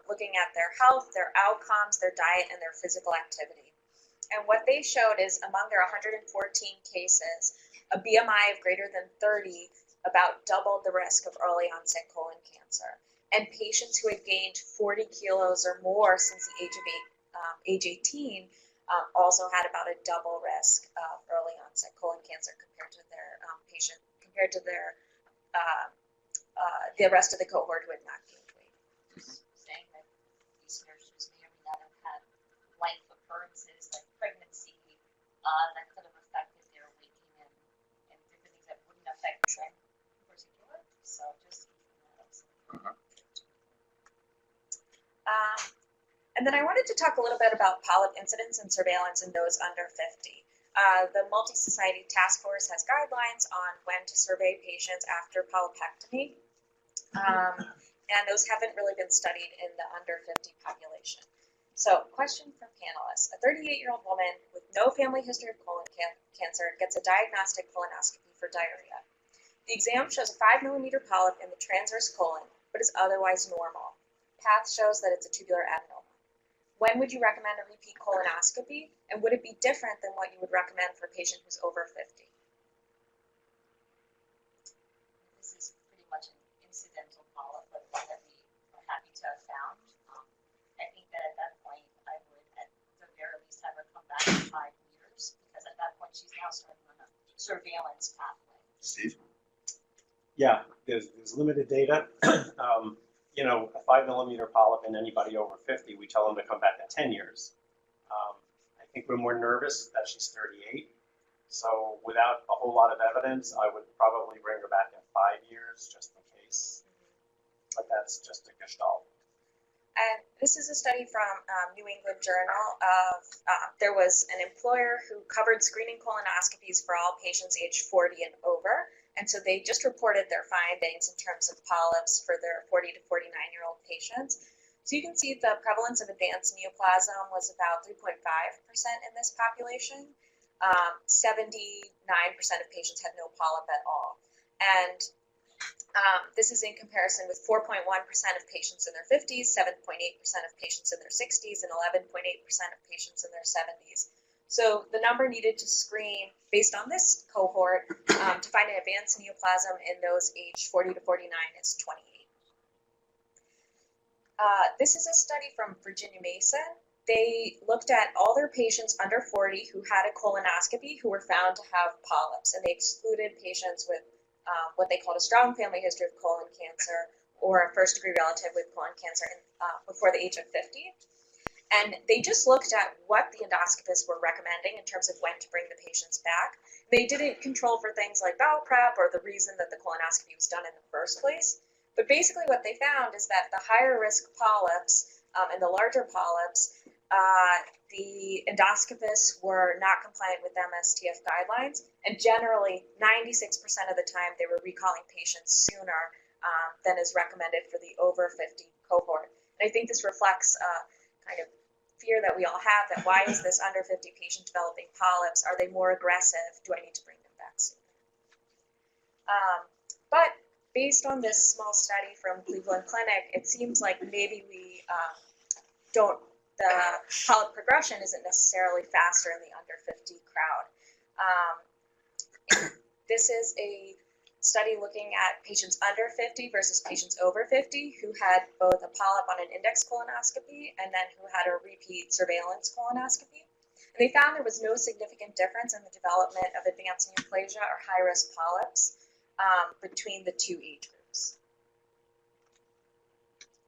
looking at their health, their outcomes, their diet, and their physical activity. And what they showed is among their 114 cases, a BMI of greater than 30 about doubled the risk of early onset colon cancer. And patients who had gained 40 kilos or more since the age 18 also had about a double risk of early onset colon cancer compared to their the rest of the cohort who had not gained weight. Saying that these nurses may or may not have had life occurrences like pregnancy that could have affected their weight gain and different things that wouldn't affect trim in particular. So just keeping that up. And then I wanted to talk a little bit about polyp incidence and surveillance in those under 50. The Multi-Society Task Force has guidelines on when to survey patients after polypectomy, and those haven't really been studied in the under 50 population. So, question for panelists. A 38-year-old woman with no family history of colon cancer gets a diagnostic colonoscopy for diarrhea. The exam shows a 5-millimeter polyp in the transverse colon, but is otherwise normal. Path shows that it's a tubular adenoma. When would you recommend a repeat colonoscopy, and would it be different than what you would recommend for a patient who's over 50? This is pretty much an incidental polyp, but one that we are happy to have found. I think that at that point, I would at the very least have her come back in 5 years, because at that point she's now starting on a surveillance pathway. Steve? Yeah, there's limited data. You know, a 5-millimeter polyp in anybody over 50, we tell them to come back in 10 years. I think we're more nervous that she's 38. So without a whole lot of evidence, I would probably bring her back in 5 years just in case. But that's just a gestalt. And this is a study from New England Journal of, there was an employer who covered screening colonoscopies for all patients aged 40 and over. And so they just reported their findings in terms of polyps for their 40 to 49-year-old patients. So you can see the prevalence of advanced neoplasm was about 3.5% in this population. 79% of patients had no polyp at all. And this is in comparison with 4.1% of patients in their 50s, 7.8% of patients in their 60s, and 11.8% of patients in their 70s. So the number needed to screen based on this cohort to find an advanced neoplasm in those aged 40 to 49 is 28. This is a study from Virginia Mason. They looked at all their patients under 40 who had a colonoscopy who were found to have polyps, and they excluded patients with what they called a strong family history of colon cancer or a first-degree relative with colon cancer before the age of 50. And they just looked at what the endoscopists were recommending in terms of when to bring the patients back. They didn't control for things like bowel prep or the reason that the colonoscopy was done in the first place. But basically what they found is that the higher risk polyps and the larger polyps, the endoscopists were not compliant with MSTF guidelines. And generally, 96% of the time, they were recalling patients sooner than is recommended for the over 50 cohort. And I think this reflects kind of fear that we all have that why is this under 50 patient developing polyps? Are they more aggressive? Do I need to bring them back sooner? But based on this small study from Cleveland Clinic, it seems like maybe we the polyp progression isn't necessarily faster in the under 50 crowd. This is a study looking at patients under 50 versus patients over 50 who had both a polyp on an index colonoscopy and then who had a repeat surveillance colonoscopy. And they found there was no significant difference in the development of advanced neoplasia or high-risk polyps between the two age groups.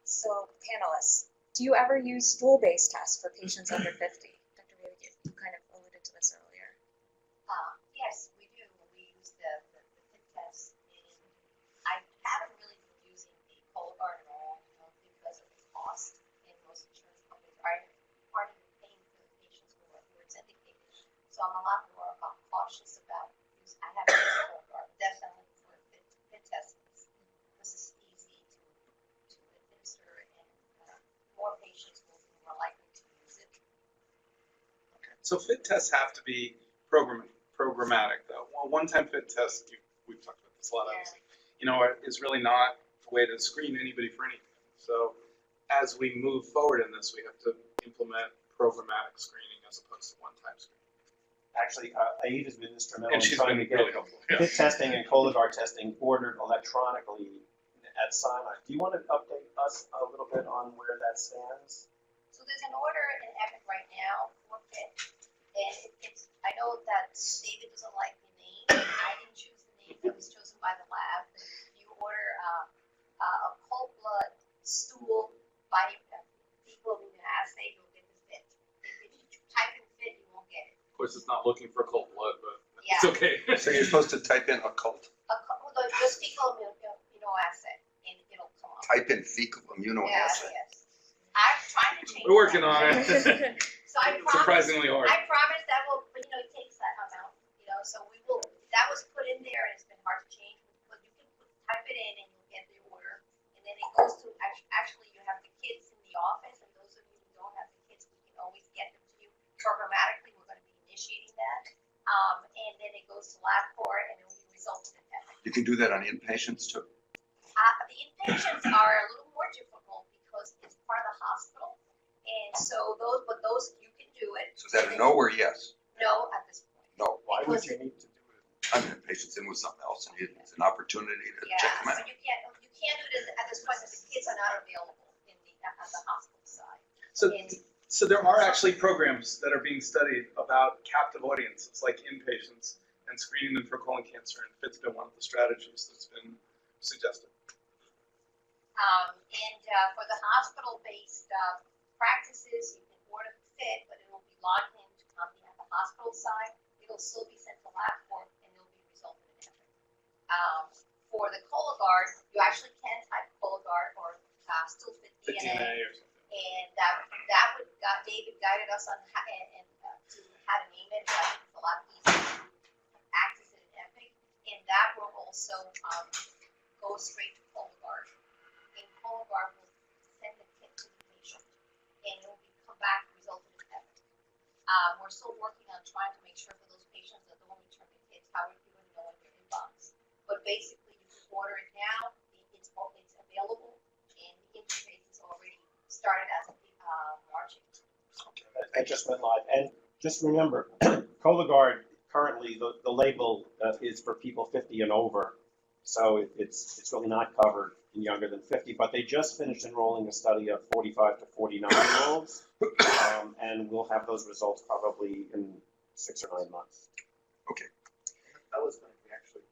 So, panelists, do you ever use stool-based tests for patients under 50? Dr. Rubin, you kind of alluded to this earlier. Yes, we do. We use the fit test. I haven't really been using the Cologuard at all, because of the cost, and most insurance companies aren't even paying for the patients who it's indicated. So I'm a lot more cautious about use. I haven't used Cologuard, definitely for fit testing. This is easy to administer, and more patients will be more likely to use it. Okay. So fit tests have to be programmatic, though. Well, one-time fit test, we've talked about this a lot, obviously, is really not the way to screen anybody for anything. So as we move forward in this, we have to implement programmatic screening as opposed to one-time screening. Actually, Aid has been instrumental And in she's trying been to get really helpful. Yeah. FIT testing and Cologuard testing ordered electronically at Sinai. Do you want to update us a little bit on where that stands? So there's an order in Epic right now for FIT, and it's, I know that David doesn't like the name. I didn't choose the name that was chosen by the lab. If you order a cold blood stool by fecal immunoassay, you'll get the FIT. If you type in FIT, you won't get it. Of course, it's not looking for cold blood, but Yeah. it's okay. So you're supposed to type in occult? Just fecal immunoassay, and it'll come up. Type in fecal immunoassay. Yes. I'm trying to change. We're working that. on it. So I promise. Surprisingly hard. I promise that will, but it takes that amount, so we will, that was put in there and it's been hard to change, but you can type it in and you'll get the order. And then it goes to, actually you have the kids in the office, and those of you who don't have the kids, we can always get them to you programmatically. We're gonna be initiating that. And then it goes to LabCorp and it will be resulted in Epic. You can do that on inpatients too? The inpatients are a little more difficult because it's part of the hospital. And so those, you can do it. So is that a no or yes? No, at this point. No. Why would you need to do it? I mean, patients in with something else, and it's an opportunity to Yeah, check them so out. you can't do it at this point because the kids are not available at the hospital side. So, And so there are actually programs that are being studied about captive audiences, like inpatients, and screening them for colon cancer, and FIT's been one of the strategies that's been suggested. for the hospital-based practices, you can order the FIT, but it will be logged into company at the hospital side. It'll still be sent to LabCorp, and it'll be resulted in Epic. For the Cologuard, you actually can type Cologuard or still FIT The DNA. DNA or something. And David guided us on how, to how to name it, but I think it's a lot easier to access it in Epic. And that will also go straight to Cologuard. And Cologuard will send the kit to the patient, and it will come back resulted in Epic. We're still working on trying to make sure for those patients that don't return the kits, how are you going to know in your inbox? But basically, you can order it now. It's available, and the interface is already started as of March 18th. That just went live. And just remember, Cologuard, currently, the label is for people 50 and over. So it's really not covered in younger than 50. But they just finished enrolling a study of 45 to 49-year-olds. And we'll have those results probably in 6 or 9 months. Okay. That was when we actually,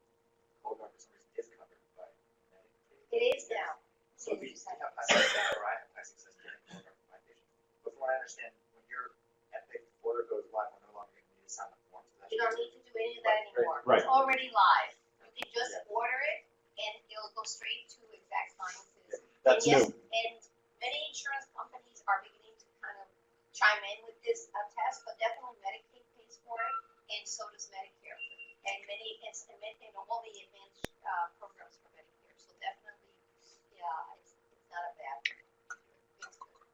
Cologuard for some reason is covered by Medicaid. It is now. So we have access to or I have access to Cologuard for my patients. But from what I understand, when your Epic order goes live, we're no longer going to need to sign the forms. You don't need to do any of that anymore. Right. It's already live. You can just order it, and it'll go straight to Exact Sciences. That's and yes, new. And many insurance companies are beginning to kind of chime in with this test, but definitely Medicaid pays for it, and so does Medicare. And all the advanced programs for Medicare. So definitely, yeah, it's not a bad thing. It's good.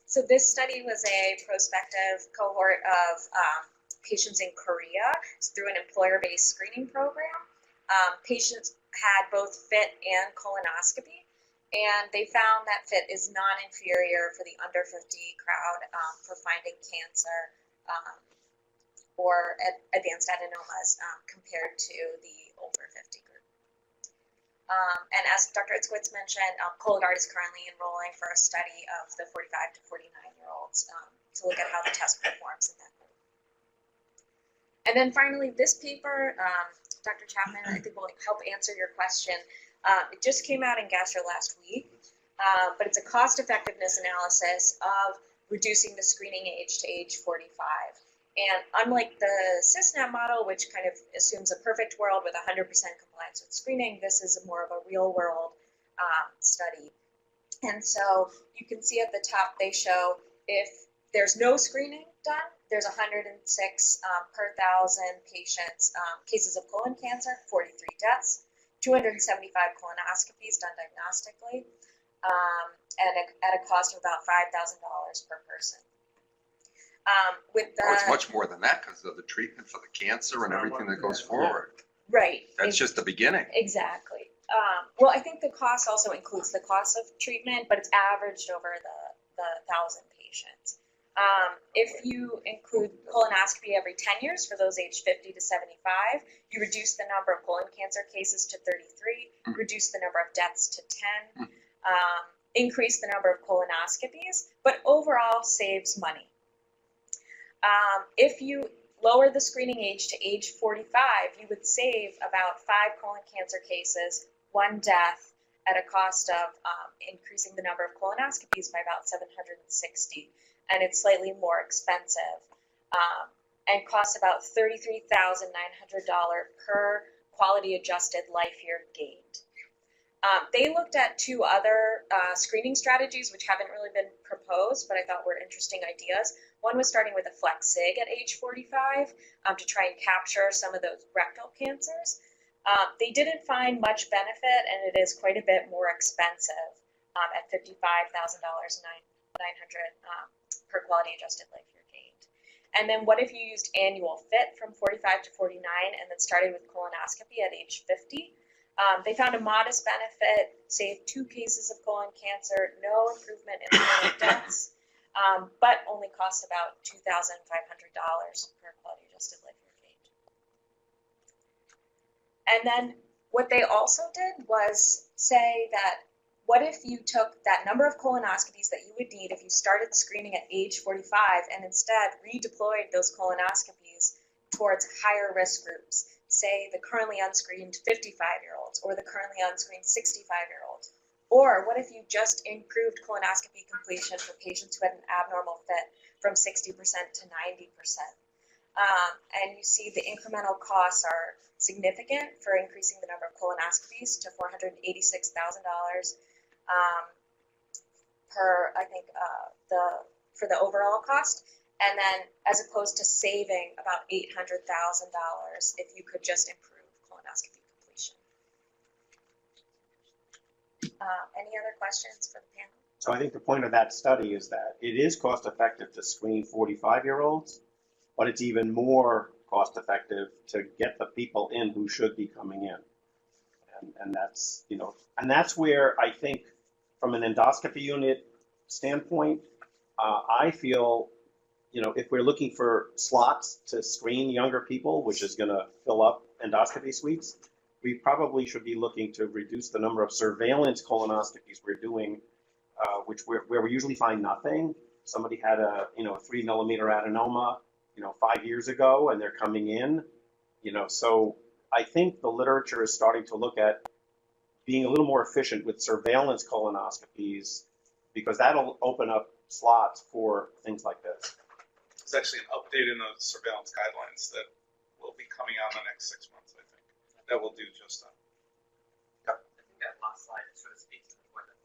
So this study was a prospective cohort of patients in Korea through an employer-based screening program. Patients had both FIT and colonoscopy, and they found that FIT is non-inferior for the under 50 crowd for finding cancer or advanced adenomas compared to the over 50 group. And as Dr. Itzkowitz mentioned, Cologuard is currently enrolling for a study of the 45 to 49-year-olds to look at how the test performs in that group. And then finally, this paper, Dr. Chapman, I think will help answer your question. It just came out in Gastro last week, but it's a cost-effectiveness analysis of reducing the screening age to age 45. And unlike the CISNAP model, which kind of assumes a perfect world with 100% compliance with screening, this is more of a real-world study. And so you can see at the top, they show if there's no screening done, there's 106 per 1,000 patients, cases of colon cancer, 43 deaths, 275 colonoscopies done diagnostically, and at a cost of about $5,000 per person. It's much more than that because of the treatment for the cancer and everything that goes forward. Right. That's just the beginning. Exactly. well, I think the cost also includes the cost of treatment, but it's averaged over the 1,000 patients. If you include colonoscopy every 10 years for those aged 50 to 75, you reduce the number of colon cancer cases to 33, reduce the number of deaths to 10, increase the number of colonoscopies, but overall saves money. If you lower the screening age to age 45, you would save about 5 colon cancer cases, 1 death, at a cost of increasing the number of colonoscopies by about 760. And it's slightly more expensive and costs about $33,900 per quality adjusted life year gained. They looked at 2 other screening strategies which haven't really been proposed, but I thought were interesting ideas. One was starting with a flex sig at age 45 to try and capture some of those rectal cancers. They didn't find much benefit, and it is quite a bit more expensive at $55,900 per quality adjusted life year gained. And then what if you used annual fit from 45 to 49 and then started with colonoscopy at age 50? They found a modest benefit, saved 2 cases of colon cancer, no improvement in colon deaths, but only cost about $2,500 per quality adjusted life year gained. And then what they also did was say that what if you took that number of colonoscopies that you would need if you started screening at age 45 and instead redeployed those colonoscopies towards higher risk groups, say the currently unscreened 55-year-olds or the currently unscreened 65-year-olds? Or what if you just improved colonoscopy completion for patients who had an abnormal fit from 60% to 90%? And you see the incremental costs are significant for increasing the number of colonoscopies to $486,000 per, I think, for the overall cost. And then as opposed to saving about $800,000 if you could just improve colonoscopy completion. Any other questions for the panel? So I think the point of that study is that it is cost effective to screen 45-year-olds, but it's even more cost effective to get the people in who should be coming in. And that's, you know, and that's where I think from an endoscopy unit standpoint, I feel, you know, if we're looking for slots to screen younger people, which is going to fill up endoscopy suites, we probably should be looking to reduce the number of surveillance colonoscopies we're doing, where we usually find nothing. Somebody had a, you know, a 3-millimeter adenoma, you know, 5 years ago, and they're coming in, you know. So I think the literature is starting to look at being a little more efficient with surveillance colonoscopies, because that'll open up slots for things like this. There's actually an update in the surveillance guidelines that will be coming out in the next 6 months, I think, that will do just that. I think that last slide sort of speaks to the point that,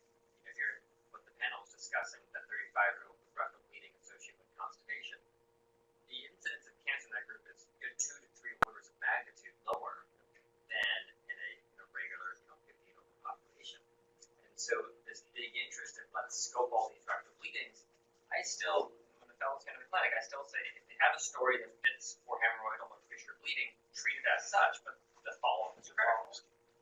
you know, here what the panel was discussing, that 35-year-old with rectal bleeding associated with constipation. The incidence of cancer in that group is 2 to 3 orders of magnitude lower than in a regular, you know, 50-year-old population. And so this big interest in let's scope all these rectal bleedings, I still, when the fellows come to the clinic, I still say if they have a story that fits for hemorrhoidal or fissure bleeding, treat it as such, but the follow-up is critical,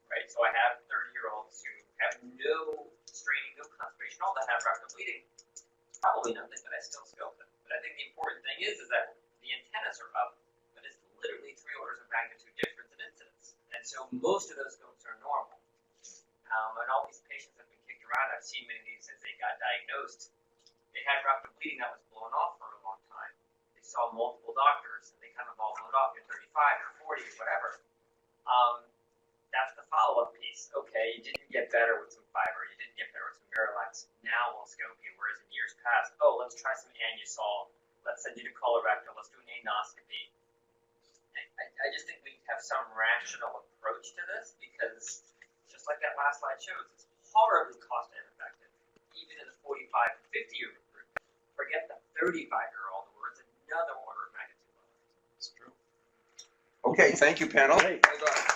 right? So I have 30-year-olds who have no straining, no constipation, all that have rectal bleeding, probably nothing, but I still scope them. But I think the important thing is that the antennas are up, but it's literally 3 orders of magnitude difference in incidence. And so most of those scopes are normal. And all these patients have been kicked around. I've seen many of these since they got diagnosed. They had rectal bleeding that was blown off for a long time. They saw multiple doctors, and they kind of all blew it off. You're 35 or 40 or whatever. That's the follow-up piece. Okay, you didn't get better with some fiber. You didn't get better with some Miralax. Now we'll scope you. Whereas in years past, oh, let's try some Anusol. Let's send you to colorectal. Let's do an anoscopy. I just think we have some rational approach to this, because just like that last slide shows, it's horribly cost ineffective, even in the 45 to 50-year group. Forget the 35-year-old, where it's another order of magnitude lower. It's true. Okay, thank you, panel. Great. Well done.